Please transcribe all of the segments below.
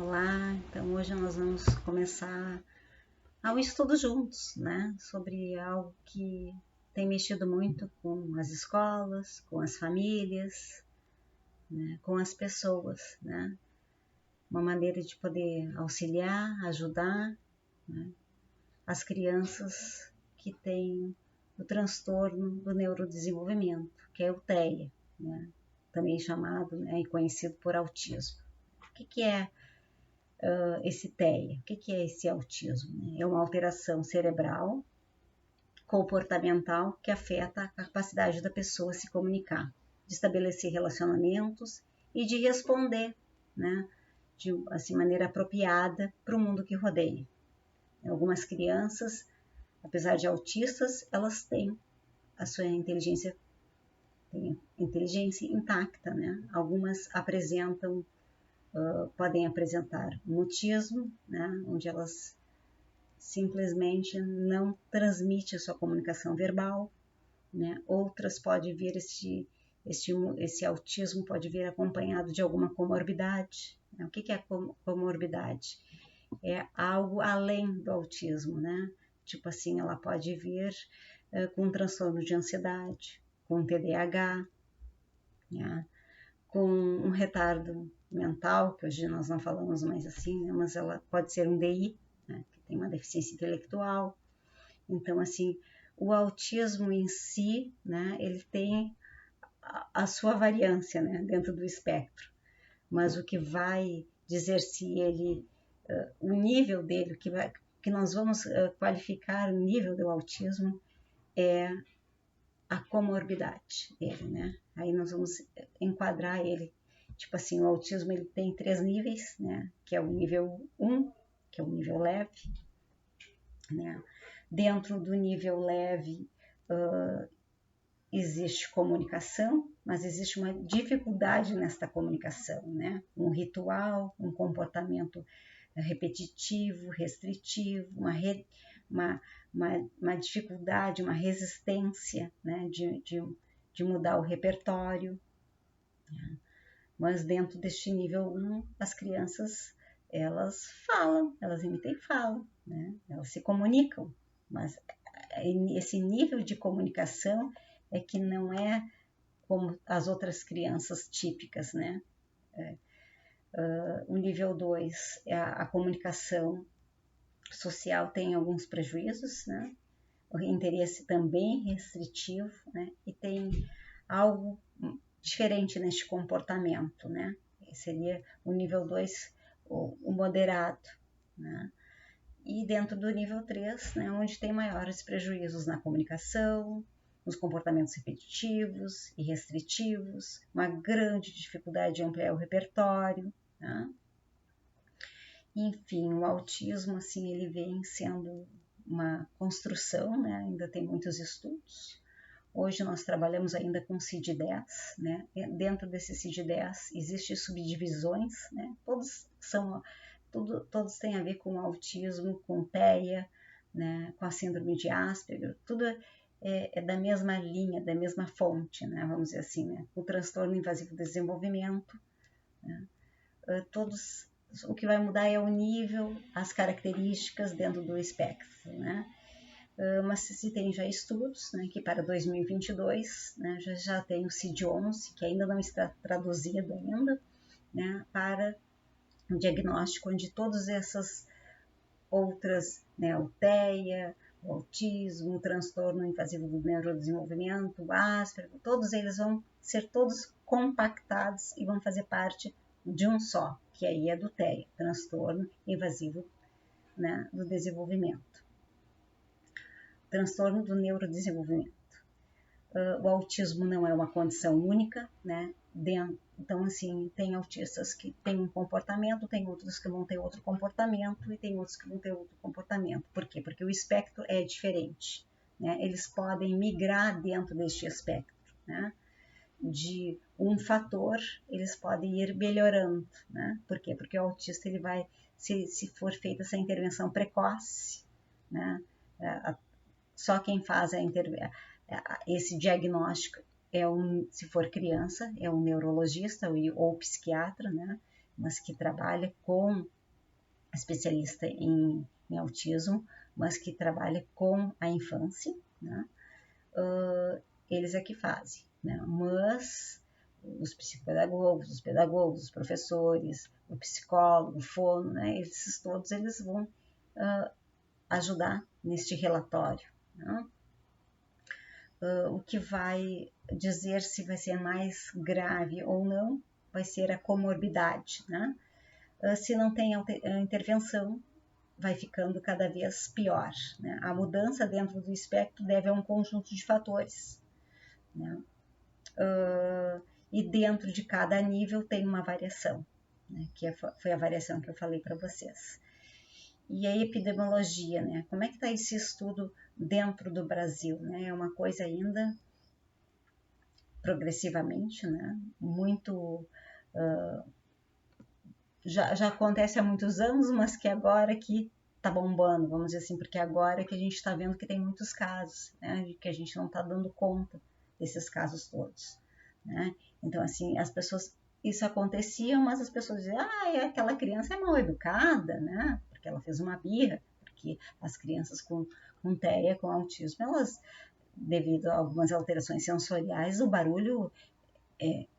Olá, então hoje nós vamos começar o estudo juntos, né? Sobre algo que tem mexido muito com as escolas, com as famílias, né? Com as pessoas, né? Uma maneira de poder auxiliar, ajudar, né? As crianças que têm o transtorno do neurodesenvolvimento, que é o TEA, né? Também chamado, né, e conhecido por autismo. O que é esse TEA? O que é esse autismo? É uma alteração cerebral, comportamental, que afeta a capacidade da pessoa se comunicar, de estabelecer relacionamentos e de responder, né, de assim, maneira apropriada para o mundo que rodeia. Algumas crianças, apesar de autistas, elas têm a sua inteligência intacta, né? Algumas apresentam podem apresentar mutismo, né, onde elas simplesmente não transmitem a sua comunicação verbal, né? Outras pode vir esse autismo pode vir acompanhado de alguma comorbidade. Né? O que é comorbidade? É algo além do autismo, né? Tipo assim, ela pode vir com um transtorno de ansiedade, com TDAH, né? Com um retardo mental, que hoje nós não falamos mais assim, né? Mas ela pode ser um DI, né? Que tem uma deficiência intelectual. Então, assim, o autismo em si, né? Ele tem a sua variância, né? Dentro do espectro. Mas o que vai dizer se ele, o nível dele, que nós vamos qualificar o nível do autismo é a comorbidade dele, né? Aí nós vamos enquadrar ele, tipo assim, o autismo ele tem 3 níveis, né? Que é o nível 1, que é o nível leve, né? Dentro do nível leve existe comunicação, mas existe uma dificuldade nesta comunicação, né? Um ritual, um comportamento repetitivo, restritivo, uma dificuldade, uma resistência, né, de mudar o repertório. Né? Mas dentro deste nível 1, as crianças, elas falam, elas imitam e falam, né? Elas se comunicam, mas esse nível de comunicação é que não é como as outras crianças típicas, né? O nível 2 é a comunicação social tem alguns prejuízos, né? O interesse também restritivo, né? E tem algo diferente neste comportamento, né? Seria o nível 2, o moderado, né? E dentro do nível 3, né, onde tem maiores prejuízos na comunicação, nos comportamentos repetitivos e restritivos, uma grande dificuldade de ampliar o repertório, né? Enfim, o autismo, assim, ele vem sendo uma construção, né? Ainda tem muitos estudos. Hoje nós trabalhamos ainda com CID-10, né? Dentro desse CID-10 existem subdivisões, né? Todos têm a ver com autismo, com TEA, né? Com a síndrome de Asperger, tudo é da mesma linha, da mesma fonte, né? Vamos dizer assim, né? O transtorno invasivo do desenvolvimento, né? Todos, o que vai mudar é o nível, as características dentro do espectro, né? Mas se tem já estudos, né, que para 2022, né, já tem o CID-11, que ainda não está traduzido ainda, né, para o diagnóstico onde todas essas outras, né, o TEA, o autismo, o transtorno invasivo do neurodesenvolvimento, o Asperger, todos eles vão ser todos compactados e vão fazer parte de um só, que aí é do TEA, transtorno invasivo, né, do desenvolvimento. Transtorno do neurodesenvolvimento. O autismo não é uma condição única, né? Então, assim, tem autistas que têm um comportamento, tem outros que vão ter outro comportamento e tem outros que vão ter outro comportamento. Por quê? Porque o espectro é diferente, né? Eles podem migrar dentro deste espectro, né? De um fator, eles podem ir melhorando, né? Por quê? Porque o autista, ele vai, se for feita essa intervenção precoce, né? Só quem faz esse diagnóstico se for criança, é um neurologista ou psiquiatra, né? mas que trabalha com especialista em autismo, mas que trabalha com a infância, né? Eles é que fazem, né? Mas os psicopedagogos, os pedagogos, os professores, o psicólogo, o fono, né? Esses todos eles vão ajudar neste relatório, né? O que vai dizer se vai ser mais grave ou não vai ser a comorbidade, né? Se não tem intervenção, vai ficando cada vez pior, né? A mudança dentro do espectro deve a um conjunto de fatores, né? E dentro de cada nível tem uma variação, né? Que foi a variação que eu falei para vocês. E a epidemiologia, né? Como é que está esse estudo dentro do Brasil, né? É uma coisa ainda progressivamente, né? Muito já acontece há muitos anos, mas que agora que está bombando, vamos dizer assim, porque agora que a gente está vendo que tem muitos casos, né? Que a gente não está dando conta desses casos todos, né? Então, assim, as pessoas, isso acontecia, mas as pessoas diziam, aquela criança é mal educada, né? Porque ela fez uma birra, porque as crianças com TEA, com autismo, elas, devido a algumas alterações sensoriais, o barulho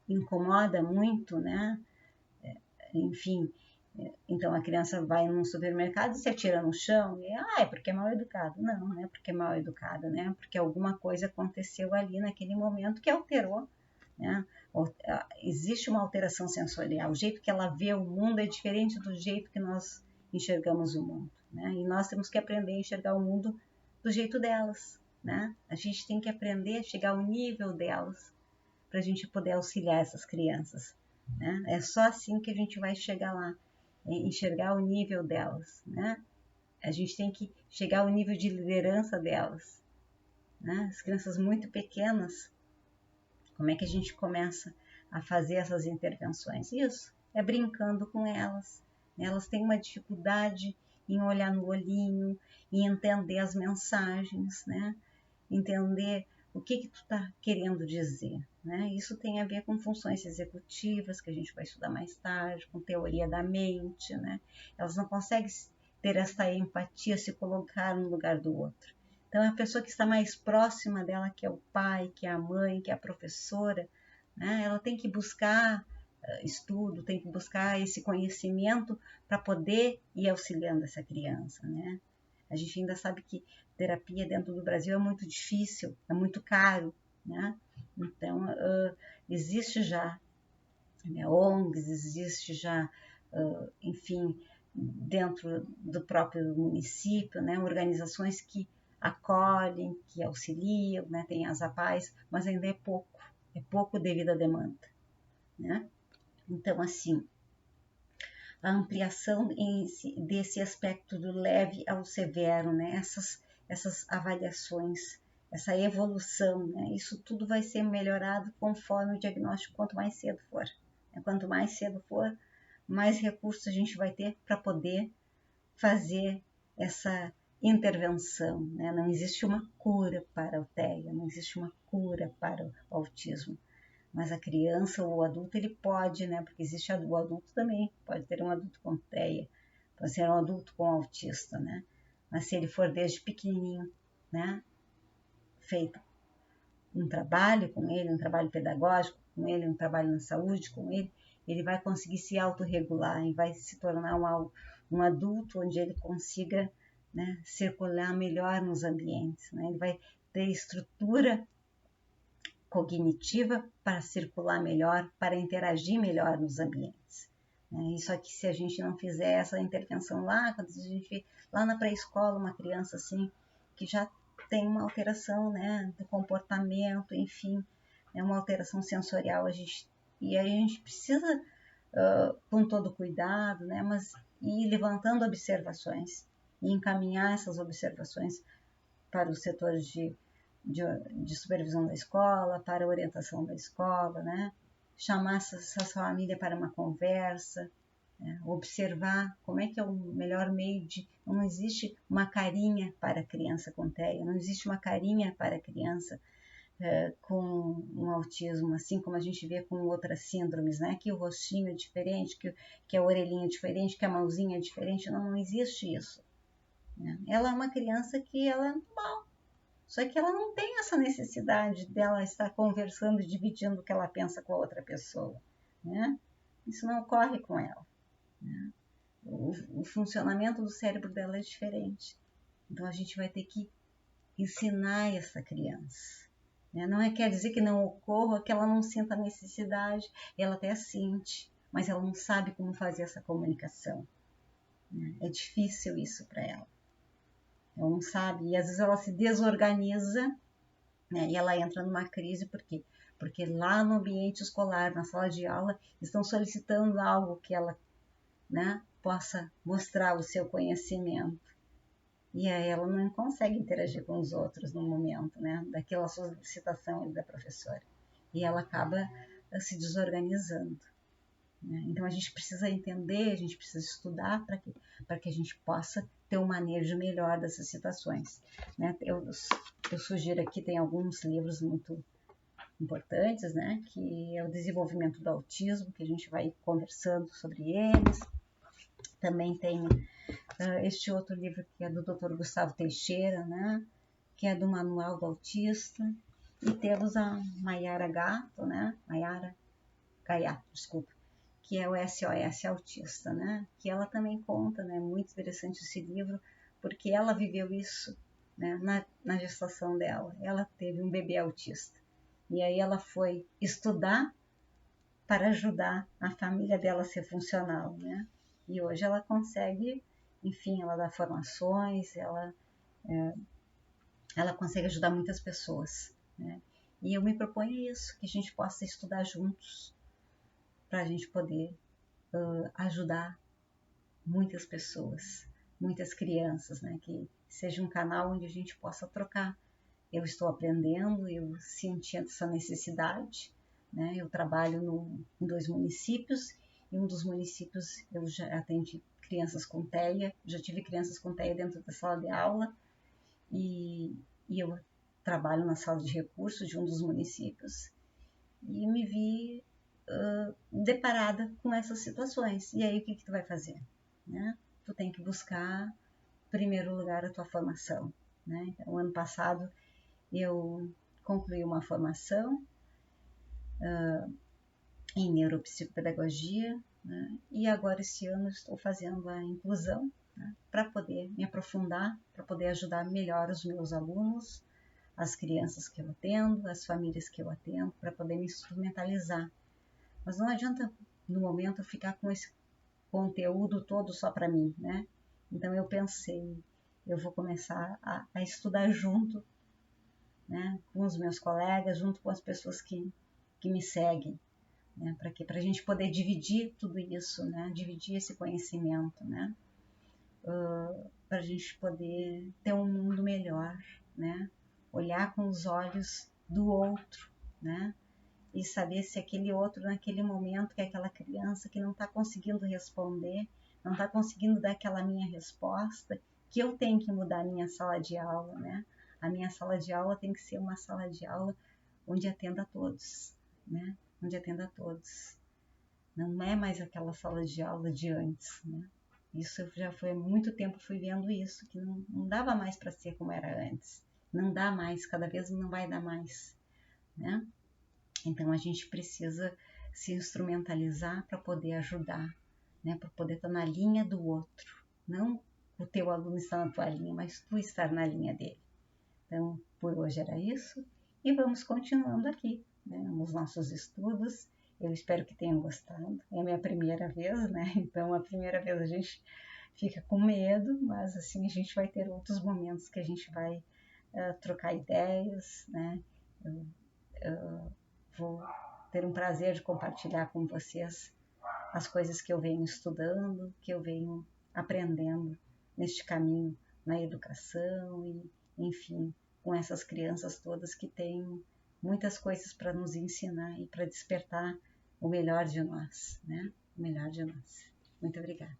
incomoda muito, né? Enfim, então a criança vai num supermercado e se atira no chão e é porque é mal educado. Não é porque é mal educado, né? Porque alguma coisa aconteceu ali naquele momento que alterou, né? Existe uma alteração sensorial. O jeito que ela vê o mundo é diferente do jeito que nós enxergamos o mundo, né? E nós temos que aprender a enxergar o mundo do jeito delas, né? A gente tem que aprender a chegar ao nível delas para a gente poder auxiliar essas crianças, né? É só assim que a gente vai chegar lá, enxergar o nível delas, né? A gente tem que chegar ao nível de liderança delas, né? As crianças muito pequenas, como é que a gente começa a fazer essas intervenções? Isso é brincando com elas. Elas têm uma dificuldade em olhar no olhinho, em entender as mensagens, né? Entender o que tu está querendo dizer, né? Isso tem a ver com funções executivas, que a gente vai estudar mais tarde, com teoria da mente, né? Elas não conseguem ter essa empatia, se colocar no lugar do outro. Então, a pessoa que está mais próxima dela, que é o pai, que é a mãe, que é a professora, né? Ela tem que buscar estudo, tem que buscar esse conhecimento para poder ir auxiliando essa criança, né? A gente ainda sabe que terapia dentro do Brasil é muito difícil, é muito caro, né? Então, existe já, né, ONGs, existe já, enfim, dentro do próprio município, né, organizações que acolhem, que auxiliam, né, tem as APAES, mas ainda é pouco devido à demanda, né? Então, assim, a ampliação desse aspecto do leve ao severo, né? Essas avaliações, essa evolução, né? Isso tudo vai ser melhorado conforme o diagnóstico, quanto mais cedo for. Quanto mais cedo for, mais recursos a gente vai ter para poder fazer essa intervenção, né? Não existe uma cura para o TEA, não existe uma cura para o autismo. Mas a criança ou o adulto, ele pode, né? Porque existe o adulto também, pode ter um adulto com TEA, pode ser um adulto com autista, né? Mas se ele for desde pequenininho, né? Feito um trabalho com ele, um trabalho pedagógico com ele, um trabalho na saúde com ele, ele vai conseguir se autorregular e vai se tornar um adulto onde ele consiga, né, circular melhor nos ambientes, né? Ele vai ter estrutura cognitiva para circular melhor, para interagir melhor nos ambientes. Isso aqui, se a gente não fizer essa intervenção lá, quando a gente lá na pré-escola, uma criança assim, que já tem uma alteração, né, do comportamento, enfim, é uma alteração sensorial, a gente precisa, com todo cuidado, né, mas ir levantando observações e encaminhar essas observações para os setores de supervisão da escola, para a orientação da escola, né? Chamar essa família para uma conversa, né? Observar como é que é o melhor meio de... Não existe uma carinha para a criança com TEA, não existe uma carinha para a criança com um autismo, assim como a gente vê com outras síndromes, né? Que o rostinho é diferente, que a orelhinha é diferente, que a mãozinha é diferente. Não existe isso. Né? Ela é uma criança que ela é normal, só que ela não tem essa necessidade dela estar conversando, dividindo o que ela pensa com a outra pessoa. Né? Isso não ocorre com ela. Né? O funcionamento do cérebro dela é diferente. Então a gente vai ter que ensinar essa criança. Né? Não quer dizer que não ocorra, que ela não sinta necessidade, ela até sente, mas ela não sabe como fazer essa comunicação. Né? É difícil isso para ela. Ela não sabe, e às vezes ela se desorganiza, né? E ela entra numa crise, por quê? Porque lá no ambiente escolar, na sala de aula, estão solicitando algo que ela, né, possa mostrar o seu conhecimento. E aí ela não consegue interagir com os outros no momento, né, daquela solicitação da professora. E ela acaba se desorganizando. Né? Então a gente precisa entender, a gente precisa estudar para que a gente possa ter um manejo melhor dessas situações. Né? Eu sugiro aqui, tem alguns livros muito importantes, né, que é o Desenvolvimento do Autismo, que a gente vai conversando sobre eles. Também tem este outro livro que é do Dr. Gustavo Teixeira, né, que é do Manual do Autista. E temos a Mayara Gato, né, Mayara Gaiato, desculpa, que é o SOS Autista, né, que ela também conta, né, muito interessante esse livro, porque ela viveu isso, né, na gestação dela. Ela teve um bebê autista. E aí ela foi estudar para ajudar a família dela a ser funcional, né? E hoje ela consegue, enfim, ela dá formações, ela consegue ajudar muitas pessoas, né? E eu me proponho isso, que a gente possa estudar juntos, para a gente poder ajudar muitas pessoas, muitas crianças, né? Que seja um canal onde a gente possa trocar. Eu estou aprendendo, eu senti essa necessidade, né? Eu trabalho em 2 municípios, e um dos municípios eu já atendi crianças com TEA, já tive crianças com TEA dentro da sala de aula, e eu trabalho na sala de recursos de um dos municípios, e me vi deparada com essas situações. E aí o que tu vai fazer? Né? Tu tem que buscar, em primeiro lugar, a tua formação. Né? Então, ano passado, eu concluí uma formação em neuropsicopedagogia, né? E agora esse ano estou fazendo a inclusão, né? Para poder me aprofundar, para poder ajudar melhor os meus alunos, as crianças que eu atendo, as famílias que eu atendo, para poder me instrumentalizar. Mas não adianta no momento ficar com esse conteúdo todo só para mim, né? Então eu pensei, eu vou começar a estudar junto, né, com os meus colegas, junto com as pessoas que me seguem, né, para a gente poder dividir tudo isso, né, dividir esse conhecimento, né, para a gente poder ter um mundo melhor, né, olhar com os olhos do outro, né, e saber se aquele outro, naquele momento, que é aquela criança que não está conseguindo responder, não está conseguindo dar aquela minha resposta, que eu tenho que mudar a minha sala de aula, né? A minha sala de aula tem que ser uma sala de aula onde atenda a todos, né? Onde atenda a todos. Não é mais aquela sala de aula de antes, né? Isso já foi há muito tempo, fui vendo isso, que não dava mais para ser como era antes. Não dá mais, cada vez não vai dar mais, né? Então a gente precisa se instrumentalizar para poder ajudar, né? Para poder estar na linha do outro. Não o teu aluno estar na tua linha, mas tu estar na linha dele. Então, por hoje era isso. E vamos continuando aqui, né, nos nossos estudos. Eu espero que tenham gostado. É a minha primeira vez, né? Então, a primeira vez a gente fica com medo, mas assim a gente vai ter outros momentos que a gente vai trocar ideias, né? Eu vou ter um prazer de compartilhar com vocês as coisas que eu venho estudando, que eu venho aprendendo neste caminho na educação e, enfim, com essas crianças todas que têm muitas coisas para nos ensinar e para despertar o melhor de nós, né? O melhor de nós. Muito obrigada.